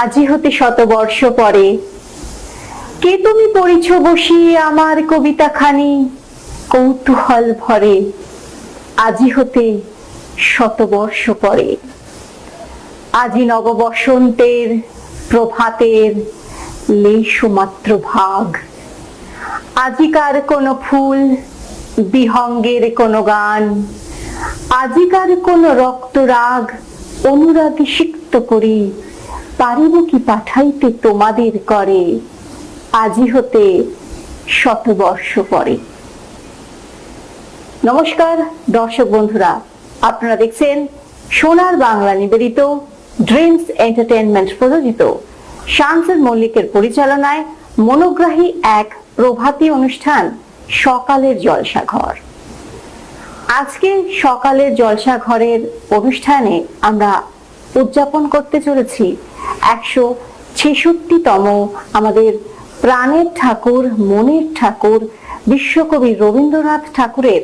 আজি হতে শতবর্ষ পরে কে তুমি পড়িছ বসিয়ে আমার কবিতা খানি কৌতূহল ভরে আজি হতে শতবর্ষ পরে। আজি নব বসন্তের প্রভাতের লেশমাত্র ভাগ, আজিকার কোন ফুল বিহঙ্গের কোন গান, আজিকার কোন রক্তরাগ অনুরাগে সিক্ত করি পারিব কি পাঠাইতে তোমাদের করে আজি হতে শতবর্ষ পরে। নমস্কার দর্শক বন্ধুরা, আপনারা দেখছেন সোনার বাংলা নিবেদিত ড্রিমস এন্টারটেইনমেন্ট প্রযোজিত শামসুল মল্লিকের পরিচালনায় মনোগ্রাহী এক প্রভাতী অনুষ্ঠান সকালের জলসাঘর। আজকে সকালের জলসাঘরের অনুষ্ঠানে আমরা উদযাপন করতে চলেছি 166তম আমাদের প্রাণের ঠাকুর মনের ঠাকুর বিশ্বকবি রবীন্দ্রনাথ ঠাকুরের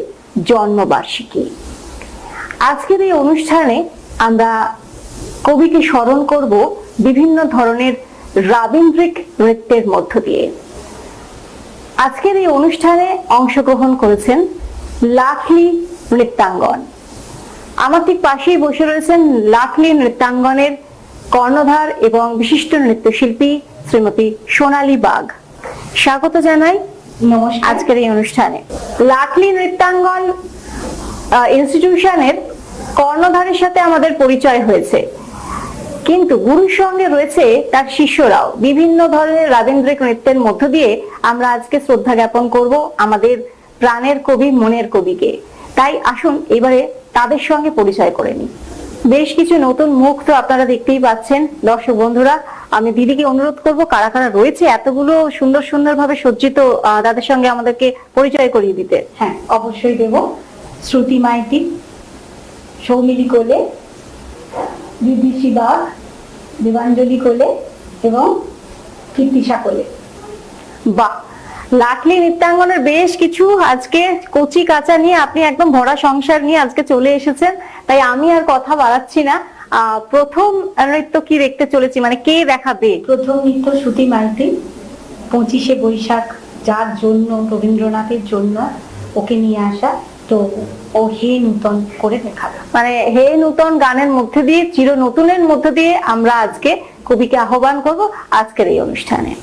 জন্মবার্ষিকী। আজকের এই অনুষ্ঠানে আমরা কবিকে স্মরণ করব বিভিন্ন ধরনের রাবীন্দ্রিক নৃত্যের মধ্য দিয়ে। আজকের এই অনুষ্ঠানে অংশগ্রহণ করেছেন লাখলি নৃত্যাঙ্গন। আমার ঠিক পাশেই বসে রয়েছেন লাখলি নৃত্যাঙ্গনের কর্ণধার এবং বিশিষ্ট নৃত্যশিল্পী শ্রীমতী সোনালী বাগ। স্বাগত জানাই নমস্কার আজকের এই অনুষ্ঠানে। লাখলি নৃত্যাঙ্গন ইনস্টিটিউশনের কর্ণধারের সাথে আমাদের পরিচয় হয়েছে, কিন্তু গুরুর সঙ্গে রয়েছে তার শিষ্যরাও। বিভিন্ন ধরনের রাবীন্দ্রিক নৃত্যের মধ্য দিয়ে আমরা আজকে শ্রদ্ধা জ্ঞাপন করব আমাদের প্রাণের কবি মনের কবিকে। তাই আসুন এবারে তাদের সঙ্গে পরিচয় করে নিই। বেশ কিছু নতুন মুখ তো আপনারা দেখতেই পাচ্ছেন। দর্শক বন্ধুরা, আমি দিদিকে অনুরোধ করব কারা কারা রয়েছে এতগুলো সুন্দর সুন্দর ভাবে সজ্জিত, তাদের সঙ্গে আমাদেরকে পরিচয় করিয়ে দিতে। হ্যাঁ, অবশ্যই দেব। শ্রুতি মাইতি, সৌমিলি কোলে, বিদিশি বাগ, দেবাঞ্জলি কোলে এবং কীর্তিশা কোলে। বাহ, লাখলি নৃত্যাঙ্গনের বেশ কিছু আজকে কচি কাঁচা নিয়ে আপনি একদম ভরা সংসার নিয়ে আজকে চলে এসেছেন। তাই আমি আর কথা বাড়াচ্ছি না, প্রথম নৃত্য কি দেখতে চলেছি, মানে কে দেখাবে? প্রথম নৃত্য শ্রুতি মাইতি, 25শে বৈশাখ, যার জন্য রবীন্দ্রনাথের জন্য ওকে নিয়ে আসা, তো ও হে নূতন করে দেখাবে। মানে হে নূতন গানের মধ্যে দিয়ে, চির নতুনের মধ্যে দিয়ে আমরা আজকে কবিকে আহ্বান করব আজকের এই অনুষ্ঠানে।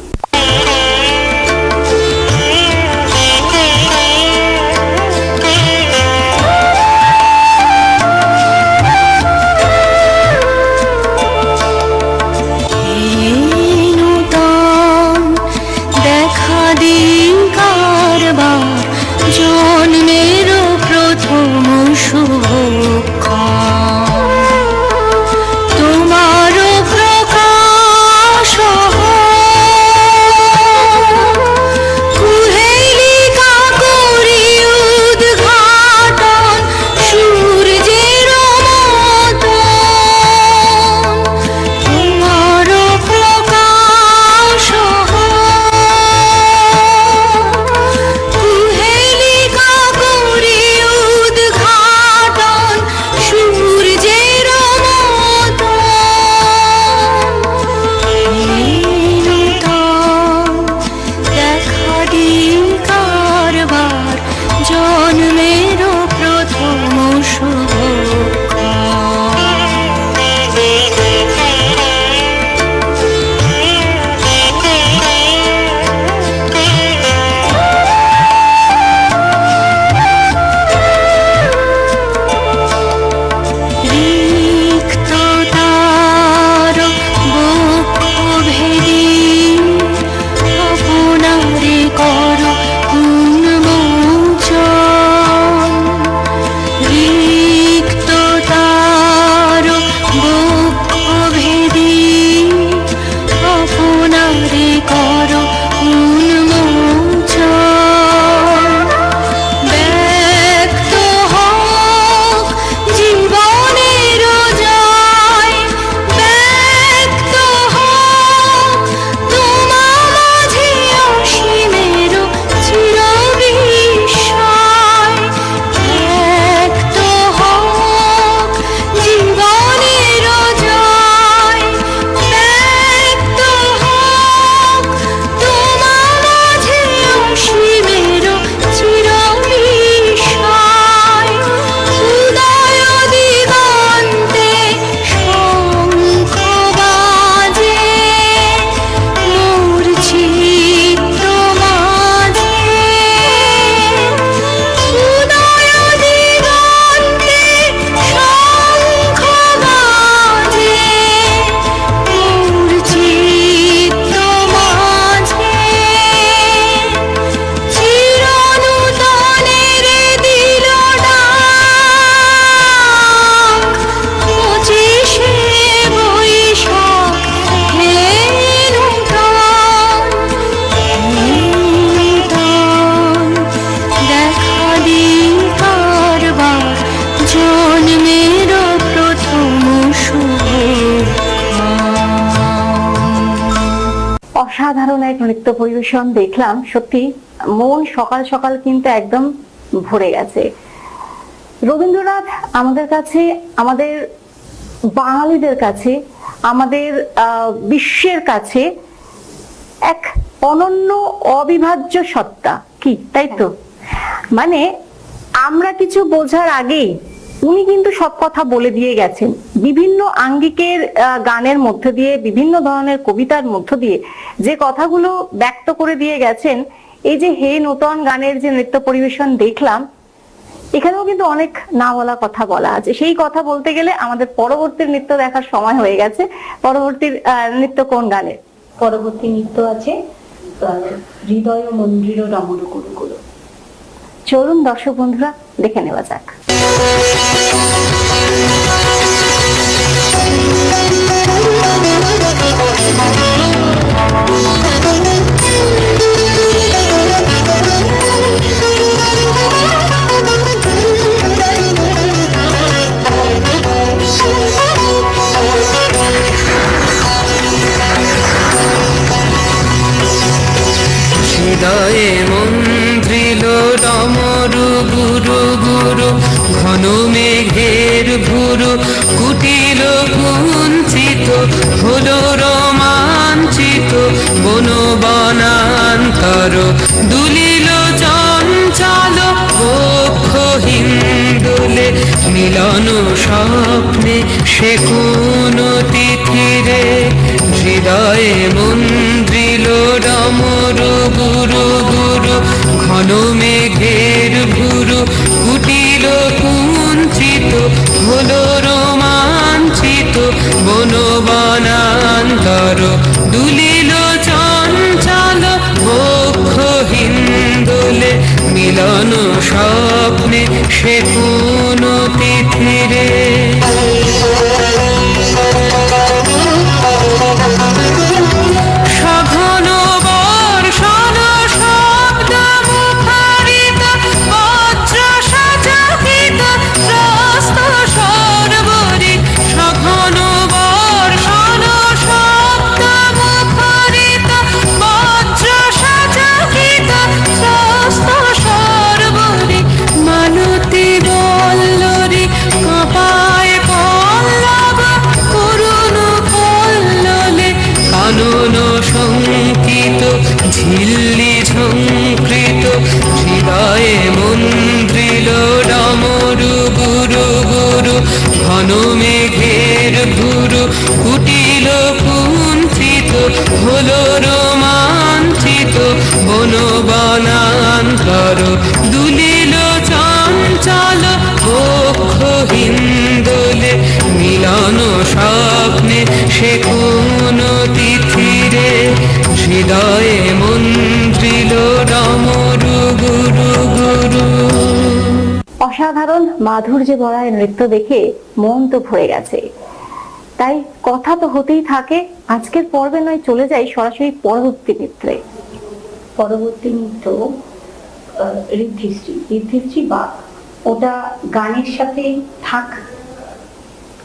অসাধারণ এক নৃত্য পরিবেশন দেখলাম, সত্যি মন সকাল সকাল কিন্তু একদম ভরে গেছে। রবীন্দ্রনাথ আমাদের কাছে, আমাদের বাঙালিদের কাছে, আমাদের বিশ্বের কাছে এক অনন্য অবিভাজ্য সত্তা, কি তাই তো? মানে আমরা কিছু বোঝার আগেই উনি কিন্তু সব কথা বলে দিয়ে গেছেন। বিভিন্ন আঙ্গিকের গানের মধ্য দিয়ে, বিভিন্ন ধরনের কবিতার মধ্য দিয়ে যে কথাগুলো ব্যক্ত করে দিয়ে গেছেন, এই যে হে নূতন গানের যে নৃত্য পরিবেশন দেখলাম, এখানেও কিন্তু অনেক না বলা কথা বলা আছে। সেই কথা বলতে গেলে আমাদের পরবর্তী নৃত্য দেখার সময় হয়ে গেছে। পরবর্তী নৃত্য কোন গানের? পরবর্তী নৃত্য আছে হৃদয় মন্দির রমণ গুরুকুল। চলুন দর্শক বন্ধুরা দেখে নেওয়া যাক। হৃদয়ে মন্দ্রিল ডমরু গুরু গুরু, ঘন মেঘের ভুরু কুটিল কুঞ্চিত, হলো রোমাঞ্চিত বন বনান্তর, দুলিল চঞ্চল বক্ষ হিন্দুলে, মিলন স্বপ্নে সে কোন তিথিরে, হৃদয়ে মন্দ্রিল ডমরু গুরু গুরু, ঘন মেঘের ভুরু কুটিল কুঞ্চিত, হলো রোমাঞ্চিত বন বনান্তর, দুলিল চঞ্চল বক্ষ হিন্দুলে, মিলন স্বপ্নে সে কোন তিথিরে। সঘন বর্ষণ শব্দ মুখরিত, বজ্র সজাতিত ত্রস্ত সর্বরি, সঘন বর্ষণ শব্দ মুখরিত, বজ্র সজাতিত ত্রস্ত সর্বরি, মালতী বল্লরী কাঁপায় পল্লব করুণ কল্লোলে, কানন শঙ্কিত ঝিল্লি ঝঙ্কৃত, হৃদয়ে মন্দ্রিল ডমরু গুরু গুরু, ঘন মেঘের ভুরু কুটিল কুঞ্চিত, হলো রোমাঞ্চিত বন বনান্তর, দুলিল চঞ্চল বক্ষ হিন্দুলে, মিলন স্বপ্নে সে কোন তিথিরে, হৃদয়ে মন্দ্রিল ডমরু গুরু গুরু। অসাধারণ মাধুর্যে ভরা এই নৃত্য দেখে মন তো ভরে গেছে। তাই কথা তো হতেই থাকে, আজকের পর্বে নয় চলে যাই সরাসরি পরবর্তী নৃত্যে। পরবর্তী নৃত্য ঋদ্ধিশ্রী। ঋদ্ধিশ্রী বা ওটা গানের সাথে থাক,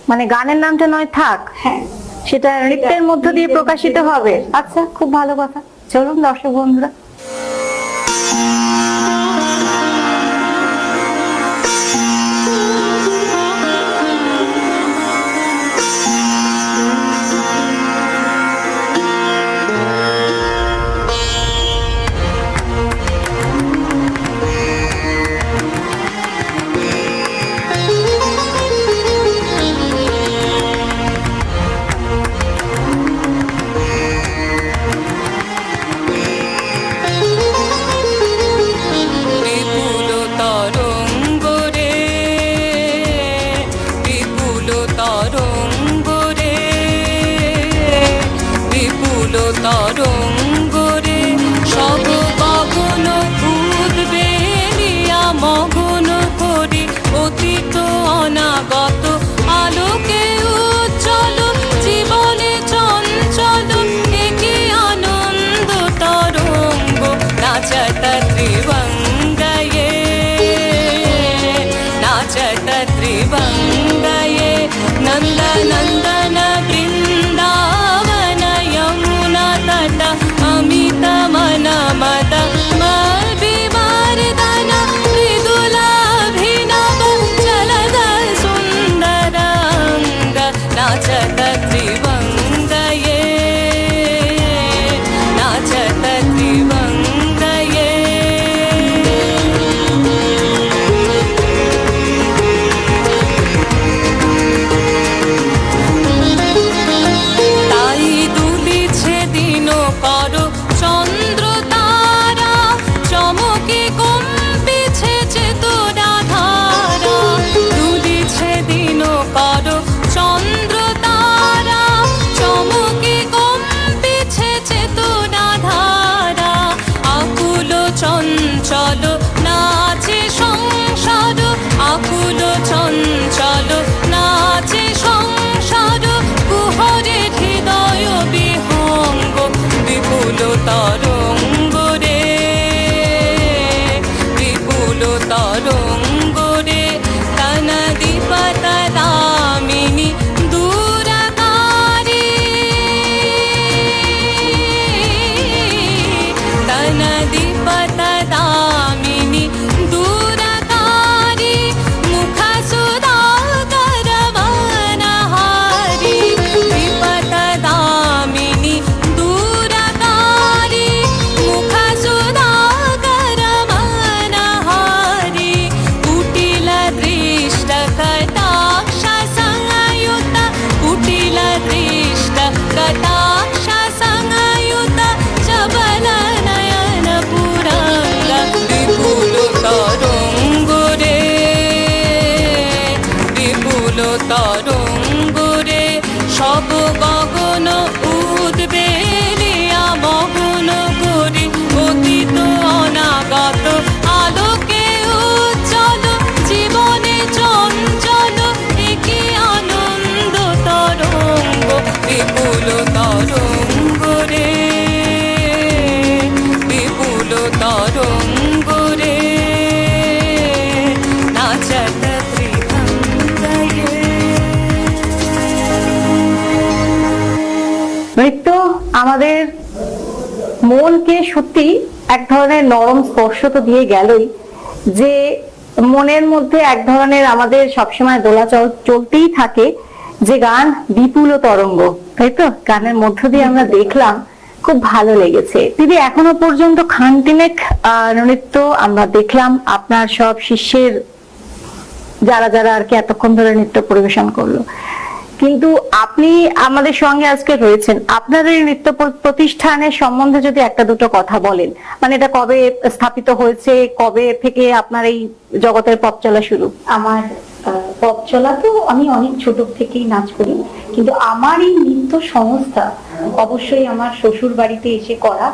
মানে গানের নামটা নয় থাক, হ্যাঁ সেটা নৃত্যের মধ্য দিয়ে প্রকাশিত হবে। আচ্ছা, খুব ভালো কথা। চলুন দর্শক বন্ধুরা। তরঙ্গ রে তনদি পতদামিনী দূরকারী তনদি পতদামিনী দূরকারী মুখ সুধাকর বনহারি বিপতদামিনী দূরকারী মুখ সুধাকর বনহারি কুটিল দৃষ্ট কটাক্ষ সংयुत কুটিল দৃষ্ট কটাক্ষ সংयुत চবল নয়ন পুরঙ্গ বিপুল তরঙ্গ রে বিপুল তরঙ্গ রে সব গগন উদ্বেলিয়া মগন করি অতীত অনাগত আলোকে উজ্জ্বল জীবনে চঞ্চল একই আনন্দ তরঙ্গ বিপুল তরঙ্গ রে বিপুল তরঙ্গ রে নাচত ত্রিভঙ্গয়ে। নৃত্য আমাদের মনকে সত্যি এক ধরনের নরম স্পর্শ তো দিয়ে গেলই, যে মনের মধ্যে এক ধরনের আমাদের সবসময় দোলাচল চলতেই থাকে, যে গান বিপুল তরঙ্গ, তাই তো? গানের মধ্য দিয়ে আমরা দেখলাম, খুব ভালো লেগেছে দিদি। এখনো পর্যন্ত খানতিনেক নৃত্য আমরা দেখলাম আপনার সব শিষ্যের, যারা যারা আর কি এতক্ষণ ধরে নৃত্য পরিবেশন করলো, কিন্তু আপনি আমাদের সঙ্গে আজকে রয়েছেন, আপনার এই নৃত্য প্রতিষ্ঠানের সম্বন্ধে যদি একটা দুটো কথা বলেন, মানে এটা কবে স্থাপিত হয়েছে, কবে থেকে আপনার এই জগতের পথ চলা শুরু? আমার পথ চলা তো আমি অনেক ছোট থেকেই নাচ করি, কিন্তু আমার এই নৃত্য সংস্থা অবশ্যই আমার শ্বশুর বাড়িতে এসে করা,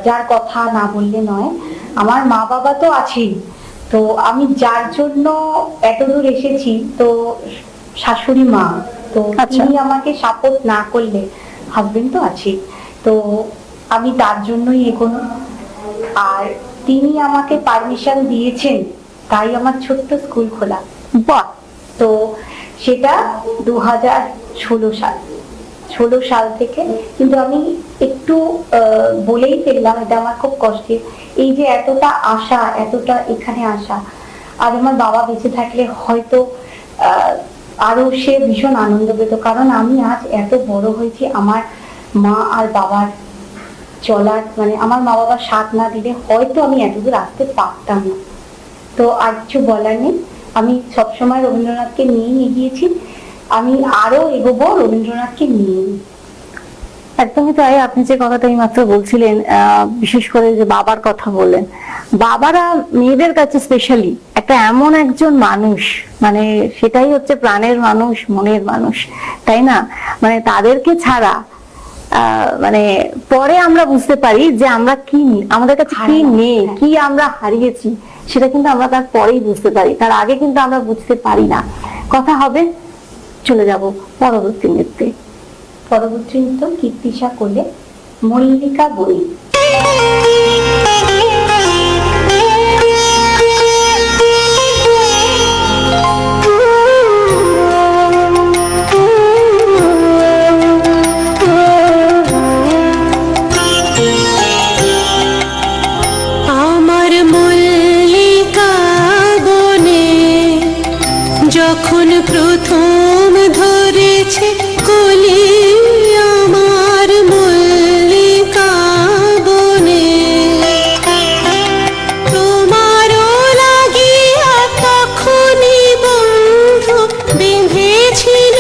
যার কথা না বললে নয়। আমার মা বাবা তো আছেই, তো আমি যার জন্য এতদূর এসেছি, তো শাশুড়ি মা, তো তিনি আমাকে সাপোর্ট না করলে, হাজবেন্ড তো আছে, তো আমি তার জন্যই এগোনো। আর তিনি আমাকে পারমিশন দিয়েছেন, তাই আমার ছোট্ট স্কুল খোলা। বাহ! তো সেটা 2016 সাল থেকে। কিন্তু আমি একটু বলেই ফেললাম, এটা আমার খুব কষ্টের, এই যে এতটা আশা, এতটা এখানে আসা। আর আমার বাবা বেঁচে থাকলে হয়তো আরো সে ভীষণ আনন্দ পেত, কারণ আমি আজ এত বড় হয়েছি আমার মা আর বাবার চলার, মানে আমার মা বাবার সাথ না দিলে হয়তো আমি এতদূর আসতে পারতাম না। তো আর কিছু বলার নেই, আমি সবসময় রবীন্দ্রনাথকে নিয়েই এগিয়েছি, আমি আরো এগোবো রবীন্দ্রনাথকে নিয়ে। একদমই তাই। আপনি যে কথাটা এই মাত্র বলছিলেন, বিশেষ করে যে বাবার কথা বললেন, বাবারা মেয়েদের কাছে স্পেশালি একটা এমন একজন মানুষ, মানে সেটাই হচ্ছে প্রাণের মানুষ, মনের মানুষ, তাই না? মানে তাদেরকে ছাড়া মানে পরে আমরা বুঝতে পারি যে আমরা কি, আমাদের কাছে কি নেই, কি আমরা হারিয়েছি, সেটা কিন্তু আমরা তার পরেই বুঝতে পারি, তার আগে কিন্তু আমরা বুঝতে পারি না। কথা হবে, চলে যাব পরবর্তী নৃত্যে। পরবর্তী নৃত্য কীর্তিশা কোলে, মল্লিকা বই। আমার মল্লিকা বনে যখন প্রথম ধরেছে কলি, আমার মল্লিকা বনে তোমারও লাগিয়া তখনই বন্ধু বেঁধেছিল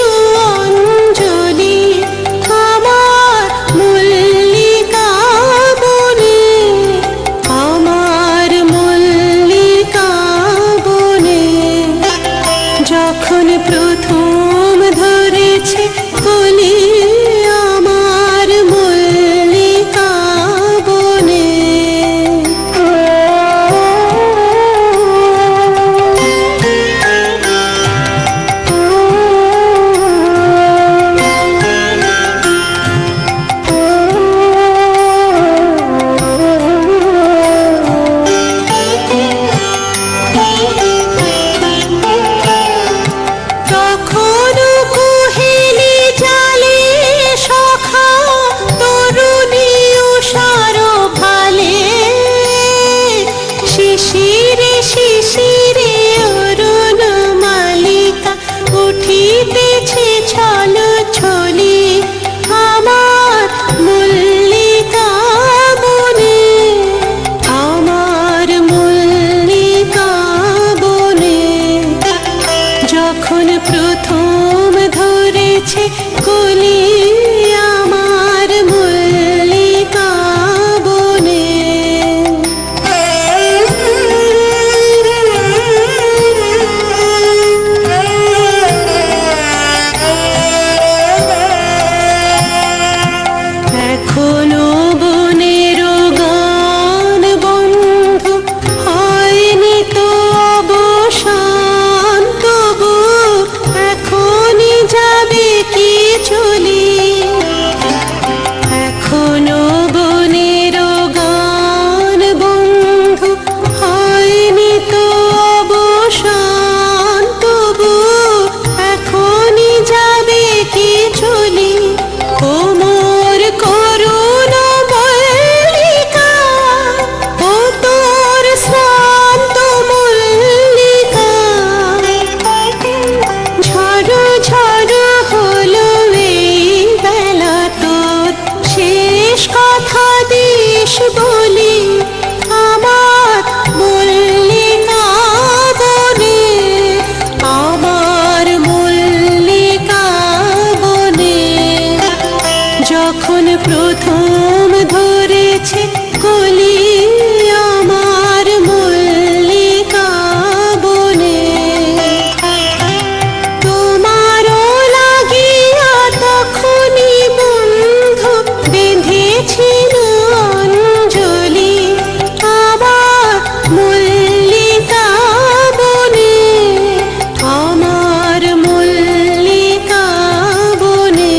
অঞ্জলি, আমার মল্লিকা বনে, আমার মল্লিকা বনে যখন প্রথম ধরেছে কলি, আমার মল্লিকা বনে। কলি আমার মল্লিকা বনে। এখনো বনের গান বন্ধু হয়নি তো অবসান, তবু এখনই যাবে কি চলি। এখনো বনের গান বন্ধু হয়নি তো অবসান, তবু এখনই যাবে কি চলি। কোমর করুণ মল্লিকা, ও তোর শ্রান্ত মল্লিকা, ঝড় ঝড় হলো এই বেলা তোর, শেষ কথা দিস বলি আমার মল্লিকা বনে, আমার মল্লিকা বনে। যখন প্রথম ধরেছে কলি আমার মল্লিকা বনে, তোমারও লাগিয়া তখনই বন্ধু বেঁধেছিল অঞ্জলি আমার মল্লিকা বনে, আমার মল্লিকা বনে।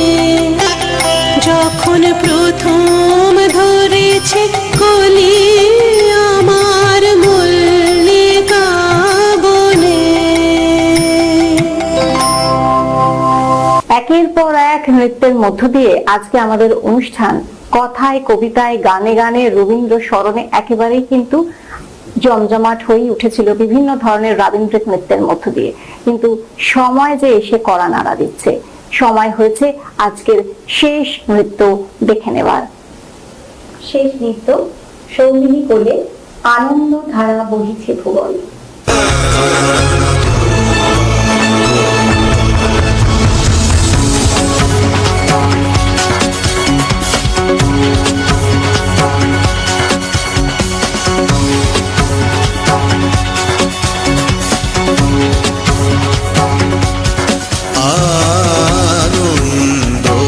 যখন প্রথম ধরেছে কলি আমার মল্লিকা বনে। একের পর এক নৃত্যের মধ্য দিয়ে আজকে আমাদের অনুষ্ঠান কথায় কবিতায় গানে গানে রবীন্দ্র স্মরণে একেবারেই কিন্তু জমজমাট হয়ে উঠেছিল বিভিন্ন ধরনের রবীন্দ্রিক নৃত্যের মধ্য দিয়ে। কিন্তু সময় যে এসে কড়া নাড়া দিচ্ছে, সময় হয়েছে আজকের শেষ নৃত্য দেখে নেবার। শেষ নৃত্য সৌমিনী কোলে আনন্দ ধারা বহিছে ভুবন।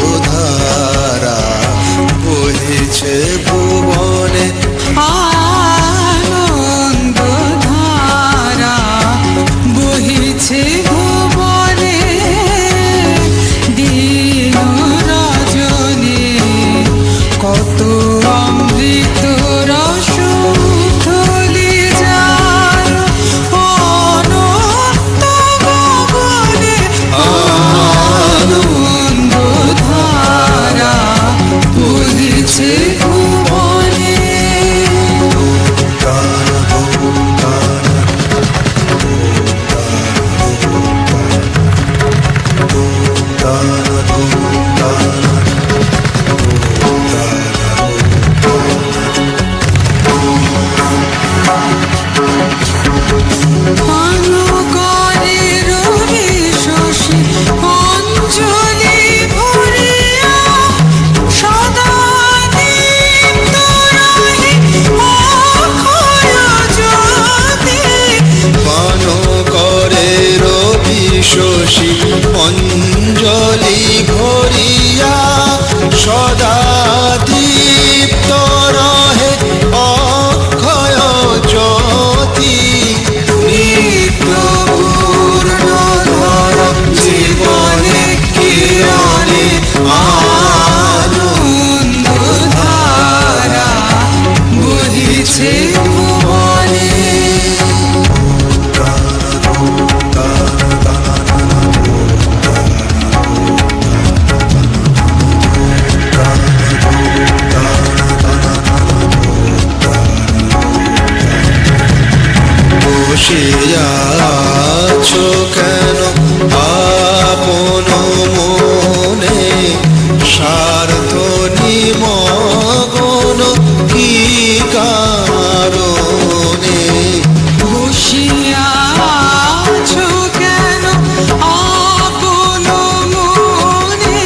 আনন্দধারা বহিছে ভুবনে, আনন্দধারা বহিছে ভুবনে, দিন রজনী কত অমৃত রস ঢলে যায় অনন্ত গগনে। আনন্দধারা বহিছে ভুবনে। পান করে রবি শশী অঞ্জলি ভরিয়া, সদা দীপ্ত রহে অক্ষয় জ্যোতি। পান করে রবি শশী অঞ্জলি ভরিয়া, সদা দীপ্ত রহে অক্ষয় জ্যোতি। নিত্য পূর্ণধর জীবনে কিরণে আনন্দধারা বহিছে ভুবনে। বসিয়া আছো কেন আপন মনে, স্বার্থ নিমগ্ন কি কারণে। বসিয়া আছো কেন আপন মনে,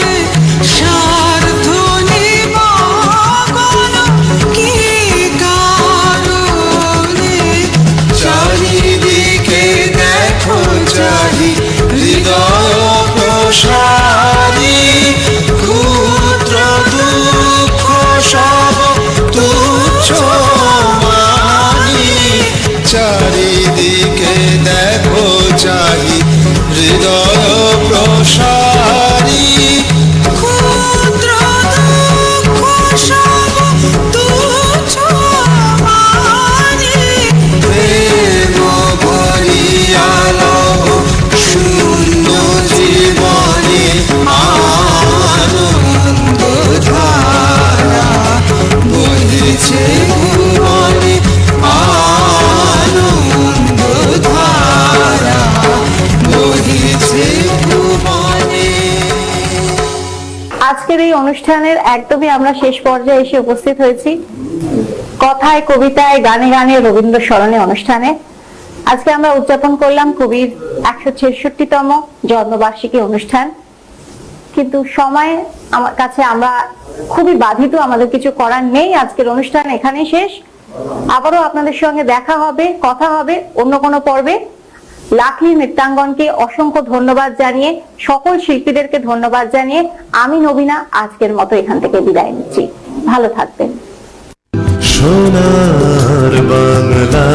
অনুষ্ঠানের একদমই আমরা শেষ পর্যায়ে এসে উপস্থিত হয়েছি। কথায়, কবিতায়, গানে গানে রবীন্দ্র স্মরণে অনুষ্ঠানে আজকে আমরা উদযাপন করলাম কবির 166তম জন্মবার্ষিকী অনুষ্ঠান। কিন্তু সময় আমার কাছে আমরা খুবই বাধিত, আমাদের কিছু করার নেই। আজকের অনুষ্ঠান এখানেই শেষ। আবারও আপনাদের সঙ্গে দেখা হবে, কথা হবে অন্য কোনো পর্বে। লাকলি নৃত্যাঙ্গনকে অসংখ্য ধন্যবাদ জানিয়ে, সকল শিল্পীদেরকে ধন্যবাদ জানিয়ে আমি নবীনা আজকের মতো এখান থেকে বিদায় নিচ্ছি। ভালো থাকবেন। সোনার বাংলা,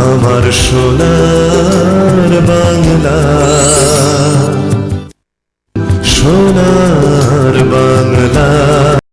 আমার সোনার বাংলা।